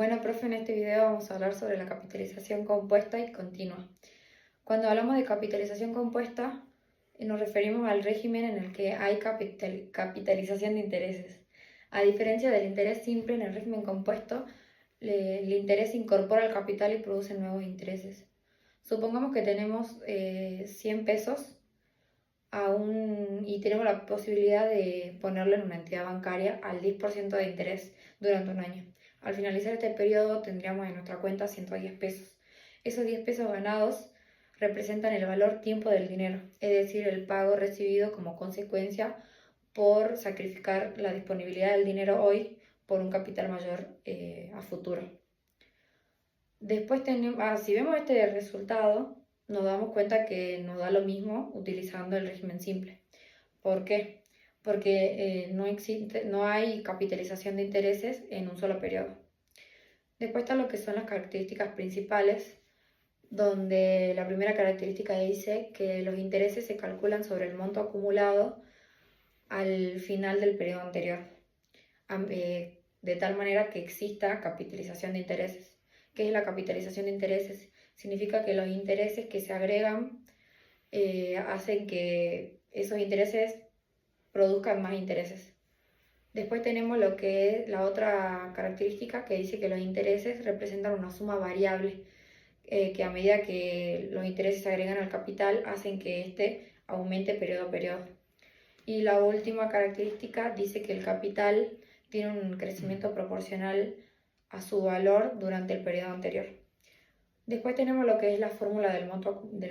Bueno, profe, en este video vamos a hablar sobre la capitalización compuesta y continua. Cuando hablamos de capitalización compuesta, nos referimos al régimen en el que hay capitalización de intereses. A diferencia del interés simple, en el régimen compuesto, el interés incorpora el capital y produce nuevos intereses. Supongamos que tenemos 100 pesos y tenemos la posibilidad de ponerlo en una entidad bancaria al 10% de interés durante un año. Al finalizar este periodo tendríamos en nuestra cuenta 110 pesos. Esos 10 pesos ganados representan el valor tiempo del dinero, es decir, el pago recibido como consecuencia por sacrificar la disponibilidad del dinero hoy por un capital mayor a futuro. Después si vemos este resultado, nos damos cuenta que nos da lo mismo utilizando el régimen simple. ¿Por qué? Porque no hay capitalización de intereses en un solo periodo. Después están lo que son las características principales, donde la primera característica dice que los intereses se calculan sobre el monto acumulado al final del periodo anterior, de tal manera que exista capitalización de intereses. ¿Qué es la capitalización de intereses? Significa que los intereses que se agregan hacen que esos intereses produzcan más intereses. Después tenemos lo que es la otra característica que dice que los intereses representan una suma variable, que a medida que los intereses se agregan al capital hacen que éste aumente periodo a periodo. Y la última característica dice que el capital tiene un crecimiento proporcional a su valor durante el periodo anterior. Después tenemos lo que es la fórmula del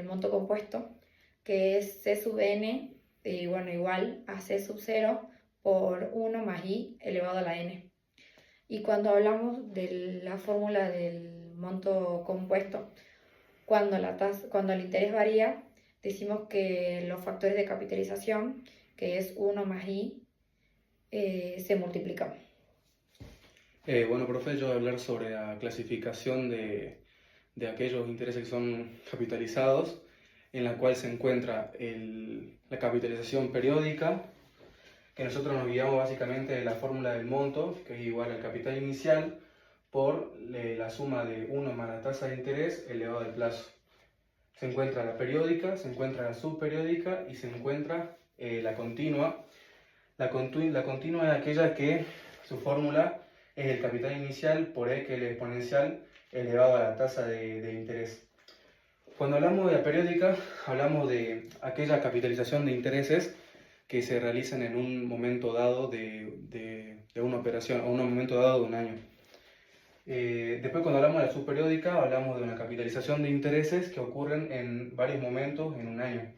monto compuesto, que es C sub n igual a C sub 0 por 1 más i elevado a la n. Y cuando hablamos de la fórmula del monto compuesto, cuando el interés varía, decimos que los factores de capitalización, que es 1 más i, se multiplican. Bueno, profe, yo voy a hablar sobre la clasificación de aquellos intereses que son capitalizados, en la cual se encuentra la capitalización periódica, que nosotros nos guiamos básicamente de la fórmula del monto, que es igual al capital inicial, por la suma de 1 más la tasa de interés elevado al plazo. Se encuentra la periódica, se encuentra la subperiódica y se encuentra la continua. La continua es aquella que su fórmula es el capital inicial por e, que es el exponencial elevado a la tasa de interés. Cuando hablamos de la periódica, hablamos de aquella capitalización de intereses que se realizan en un momento dado de una operación, o un momento dado de un año. Después, cuando hablamos de la subperiódica, hablamos de una capitalización de intereses que ocurren en varios momentos en un año.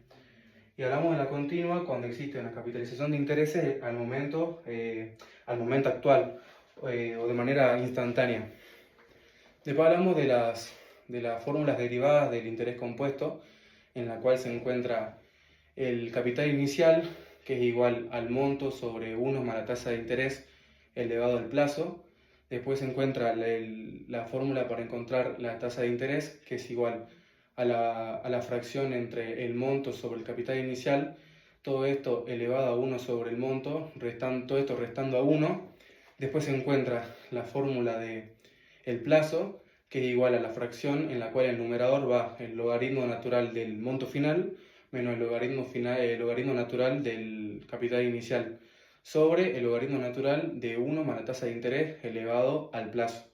Y hablamos de la continua cuando existe una capitalización de intereses al momento actual o de manera instantánea. Después hablamos de las fórmulas derivadas del interés compuesto, en la cual se encuentra el capital inicial, que es igual al monto sobre 1 más la tasa de interés elevado al plazo. Después se encuentra la fórmula para encontrar la tasa de interés, que es igual a la fracción entre el monto sobre el capital inicial, todo esto elevado a 1 sobre el monto, todo esto restando a 1. Después se encuentra la fórmula del plazo, que es igual a la fracción en la cual el numerador va el logaritmo natural del monto final menos el logaritmo natural del capital inicial, sobre el logaritmo natural de 1 más la tasa de interés elevado al plazo.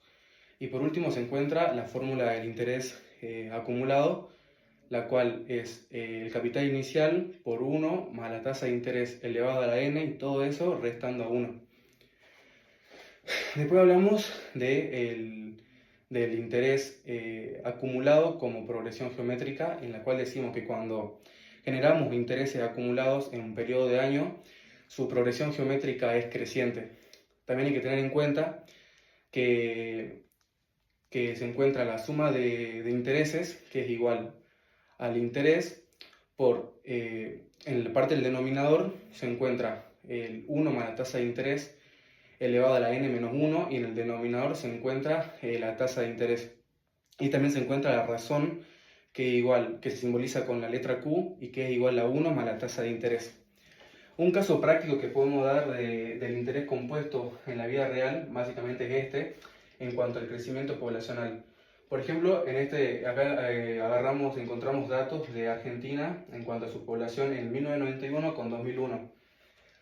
Y por último se encuentra la fórmula del interés acumulado, la cual es el capital inicial por 1 más la tasa de interés elevado a la n, y todo eso restando a 1. Después hablamos del interés acumulado como progresión geométrica, en la cual decimos que cuando generamos intereses acumulados en un periodo de año, su progresión geométrica es creciente. También hay que tener en cuenta que se encuentra la suma de intereses, que es igual al interés por, en la parte del denominador se encuentra el 1 más la tasa de interés elevado a la n menos 1, y en el denominador se encuentra la tasa de interés. Y también se encuentra la razón, que se simboliza con la letra Q y que es igual a 1 más la tasa de interés. Un caso práctico que podemos dar del interés compuesto en la vida real, básicamente es este, en cuanto al crecimiento poblacional. Por ejemplo, acá encontramos datos de Argentina en cuanto a su población en 1991 con 2001,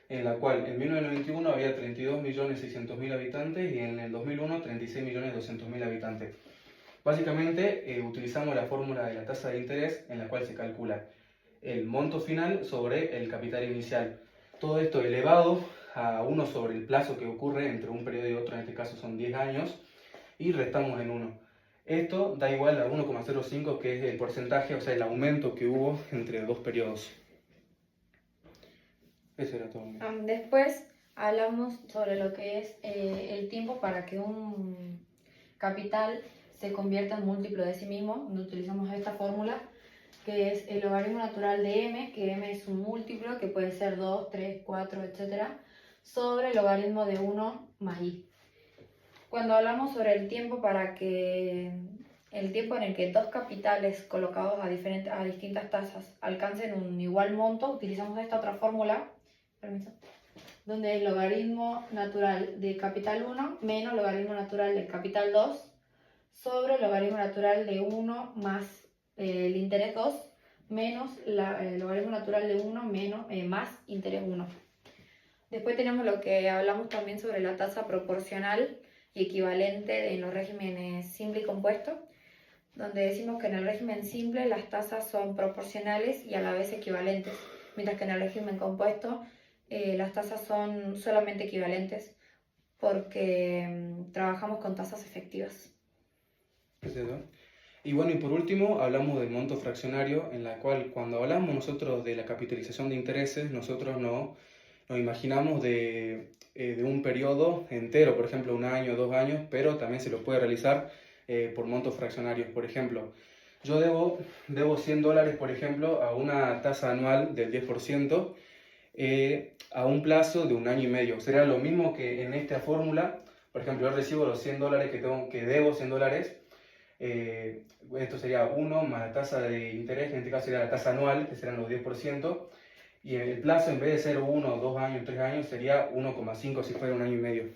en la cual en 1991 había 32.600.000 habitantes y en el 2001 36.200.000 habitantes. Básicamente utilizamos la fórmula de la tasa de interés en la cual se calcula el monto final sobre el capital inicial. Todo esto elevado a 1 sobre el plazo que ocurre entre un periodo y otro, en este caso son 10 años, y restamos en 1. Esto da igual a 1,05, que es el porcentaje, o sea, el aumento que hubo entre dos periodos. Eso era todo. Después hablamos sobre lo que es el tiempo para que un capital se convierta en múltiplo de sí mismo, donde utilizamos esta fórmula, que es el logaritmo natural de m, que m es un múltiplo, que puede ser 2, 3, 4, etc., sobre el logaritmo de 1 más i. Cuando hablamos sobre el tiempo en el que dos capitales colocados a distintas tasas alcancen un igual monto, utilizamos esta otra fórmula, donde el logaritmo natural de capital 1 menos logaritmo natural de capital 2 sobre el logaritmo natural de 1 más el interés 2 menos el logaritmo natural de 1 más interés 1. Después tenemos lo que hablamos también sobre la tasa proporcional y equivalente en los regímenes simple y compuesto, donde decimos que en el régimen simple las tasas son proporcionales y a la vez equivalentes, mientras que en el régimen compuesto las tasas son solamente equivalentes porque trabajamos con tasas efectivas. Y bueno, y por último hablamos del monto fraccionario, en la cual cuando hablamos nosotros de la capitalización de intereses, nosotros nos imaginamos de un periodo entero, por ejemplo 1 año, 2 años, pero también se lo puede realizar por montos fraccionarios. Por ejemplo, yo debo $100, por ejemplo, a una tasa anual del 10%, a un plazo de 1 año y medio. Será lo mismo que en esta fórmula. Por ejemplo, yo recibo los $100 que debo $100. Esto sería 1 más la tasa de interés, en este caso sería la tasa anual, que serán los 10%, y el plazo, en vez de ser 1, 2 años, 3 años, sería 1,5 si fuera 1 año y medio.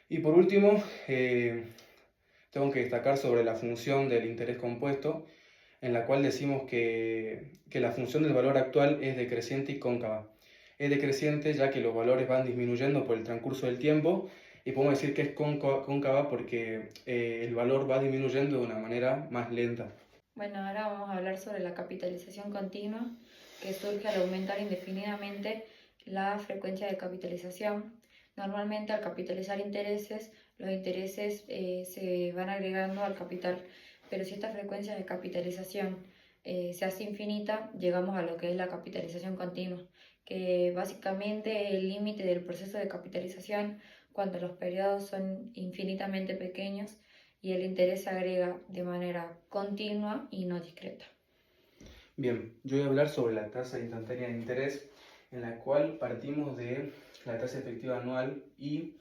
Y por último, tengo que destacar sobre la función del interés compuesto, en la cual decimos que la función del valor actual es decreciente y cóncava. Es decreciente ya que los valores van disminuyendo por el transcurso del tiempo, y podemos decir que es cóncava porque el valor va disminuyendo de una manera más lenta. Bueno, ahora vamos a hablar sobre la capitalización continua, que surge al aumentar indefinidamente la frecuencia de capitalización. Normalmente al capitalizar intereses, los intereses se van agregando al capital, pero si esta frecuencia de capitalización se hace infinita, llegamos a lo que es la capitalización continua, que básicamente es el límite del proceso de capitalización cuando los periodos son infinitamente pequeños y el interés se agrega de manera continua y no discreta. Bien, yo voy a hablar sobre la tasa instantánea de interés, en la cual partimos de la tasa efectiva anual y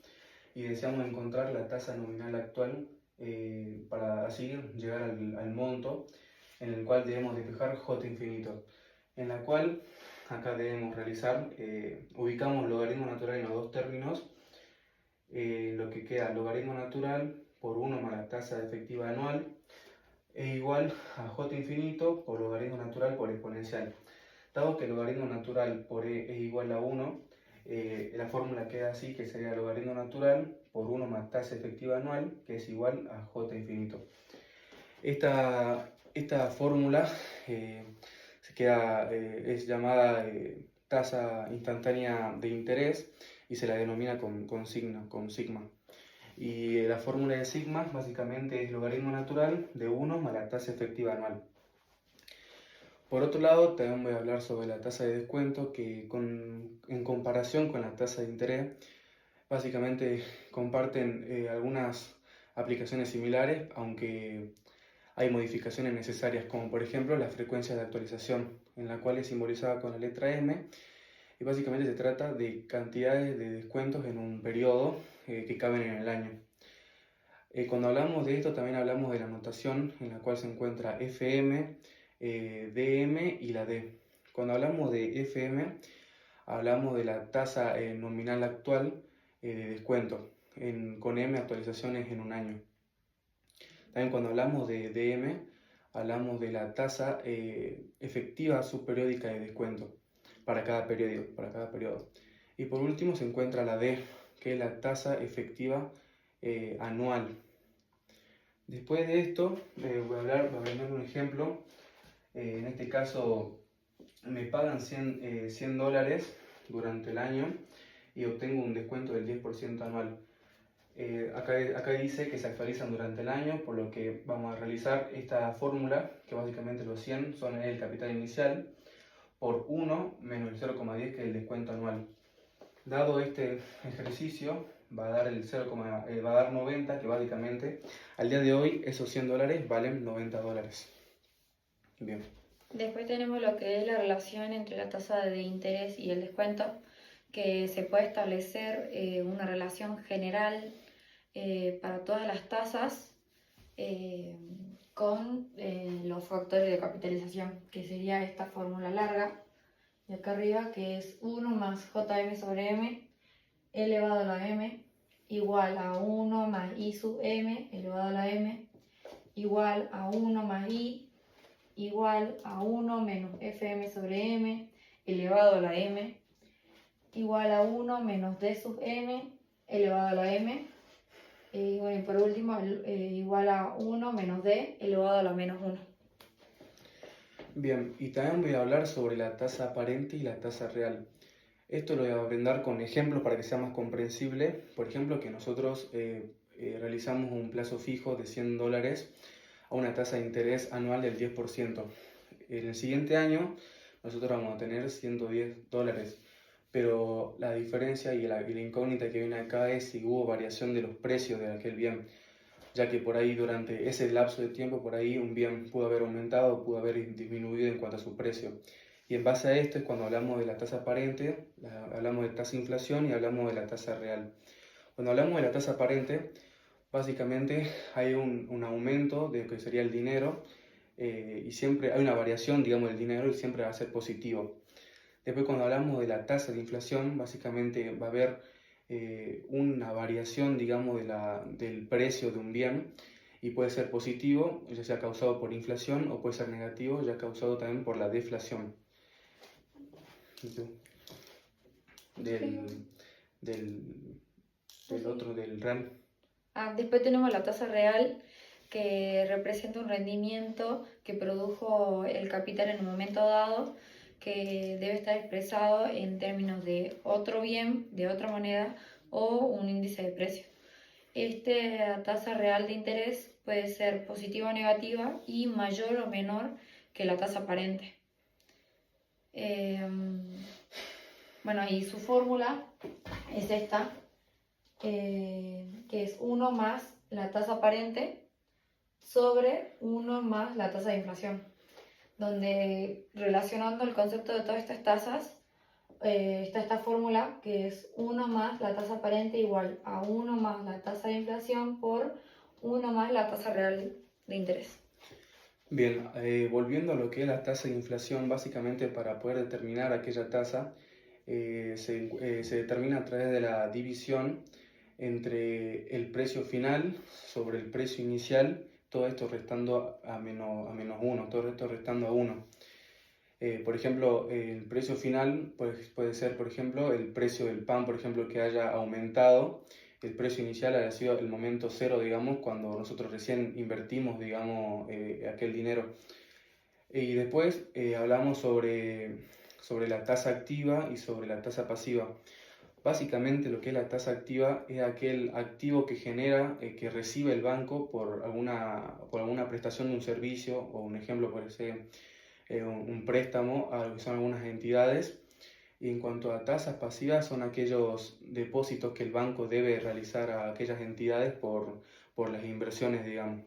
deseamos encontrar la tasa nominal actual para así llegar al monto en el cual debemos despejar J infinito, en la cual acá debemos realizar, ubicamos logaritmo natural en los dos términos, lo que queda logaritmo natural por 1 más la tasa efectiva anual es igual a J infinito por logaritmo natural por exponencial. Dado que el logaritmo natural por e es igual a 1, la fórmula queda así, que sería logaritmo natural por 1 más tasa efectiva anual, que es igual a J infinito. Esta fórmula es llamada tasa instantánea de interés y se la denomina con sigma. Y la fórmula de sigma básicamente es logaritmo natural de 1 más la tasa efectiva anual. Por otro lado, también voy a hablar sobre la tasa de descuento, que en comparación con la tasa de interés, básicamente comparten algunas aplicaciones similares, aunque hay modificaciones necesarias, como por ejemplo la frecuencia de actualización, en la cual es simbolizada con la letra M, y básicamente se trata de cantidades de descuentos en un periodo que caben en el año. Cuando hablamos de esto también hablamos de la notación en la cual se encuentra FM, DM y la D. Cuando hablamos de FM hablamos de la tasa nominal actual de descuento. con M actualizaciones en un año. También cuando hablamos de DM, hablamos de la tasa efectiva subperiódica de descuento para cada periodo. Y por último se encuentra la D, que es la tasa efectiva anual. Después de esto, voy a poner un ejemplo. En este caso, me pagan 100 dólares durante el año y obtengo un descuento del 10% anual. Acá dice que se actualizan durante el año, por lo que vamos a realizar esta fórmula, que básicamente los 100 son el capital inicial, por 1 menos el 0,10, que es el descuento anual. Dado este ejercicio, va a dar 90, que básicamente al día de hoy esos 100 dólares valen 90 dólares. Bien. Después tenemos lo que es la relación entre la tasa de interés y el descuento, que se puede establecer una relación general para todas las tasas con los factores de capitalización, que sería esta fórmula larga de acá arriba, que es 1 más JM sobre M elevado a la M igual a 1 más I sub M elevado a la M igual a 1 más I igual a 1 menos Fm sobre M elevado a la M igual a 1 menos D sub M elevado a la M y bueno, y por último igual a 1 menos D elevado a la menos 1. Bien, y también voy a hablar sobre la tasa aparente y la tasa real. Esto lo voy a brindar con ejemplos para que sea más comprensible. Por ejemplo, que nosotros realizamos un plazo fijo de 100 dólares a una tasa de interés anual del 10%. En el siguiente año nosotros vamos a tener 110 dólares, pero la diferencia y la incógnita que viene acá es si hubo variación de los precios de aquel bien, ya que por ahí durante ese lapso de tiempo por ahí un bien pudo haber aumentado o pudo haber disminuido en cuanto a su precio. Y en base a esto es cuando hablamos de la tasa aparente, hablamos de tasa de inflación y hablamos de la tasa real. Cuando hablamos de la tasa aparente, básicamente hay un aumento de lo que sería el dinero y siempre hay una variación, digamos, del dinero y siempre va a ser positivo. Después cuando hablamos de la tasa de inflación, básicamente va a haber una variación, digamos, del precio de un bien y puede ser positivo, ya sea causado por inflación, o puede ser negativo, ya causado también por la deflación del RAN. Después tenemos la tasa real, que representa un rendimiento que produjo el capital en un momento dado, que debe estar expresado en términos de otro bien, de otra moneda o un índice de precio. Esta tasa real de interés puede ser positiva o negativa y mayor o menor que la tasa aparente. Bueno, y su fórmula es esta, que es 1 más la tasa aparente sobre 1 más la tasa de inflación, donde relacionando el concepto de todas estas tasas, está esta fórmula que es 1 más la tasa aparente igual a 1 más la tasa de inflación por 1 más la tasa real de interés. Bien, volviendo a lo que es la tasa de inflación, básicamente para poder determinar aquella tasa, se determina a través de la división entre el precio final sobre el precio inicial, todo esto restando a menos 1, todo esto restando a 1. Por ejemplo, el precio final puede ser, por ejemplo, el precio del pan, por ejemplo, que haya aumentado. El precio inicial haya sido el momento cero, digamos, cuando nosotros recién invertimos, digamos, aquel dinero. Y después hablamos sobre la tasa activa y sobre la tasa pasiva. Básicamente lo que es la tasa activa es aquel activo que genera, que recibe el banco por alguna prestación de un servicio, o un ejemplo puede ser un préstamo a lo que son algunas entidades. Y en cuanto a tasas pasivas, son aquellos depósitos que el banco debe realizar a aquellas entidades por las inversiones, digamos.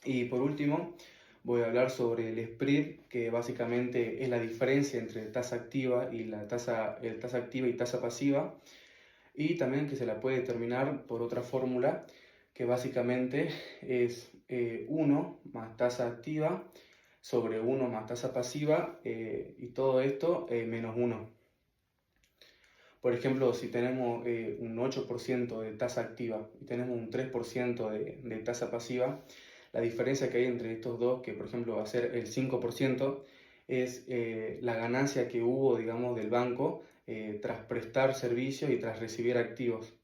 Y por último, voy a hablar sobre el spread, que básicamente es la diferencia entre tasa activa y tasa activa y tasa pasiva, y también que se la puede determinar por otra fórmula, que básicamente es 1 más tasa activa sobre 1 más tasa pasiva, y todo esto menos 1. Por ejemplo, si tenemos un 8% de tasa activa y tenemos un 3% de tasa pasiva, la diferencia que hay entre estos dos, que por ejemplo va a ser el 5%, es la ganancia que hubo, digamos, del banco tras prestar servicios y tras recibir activos.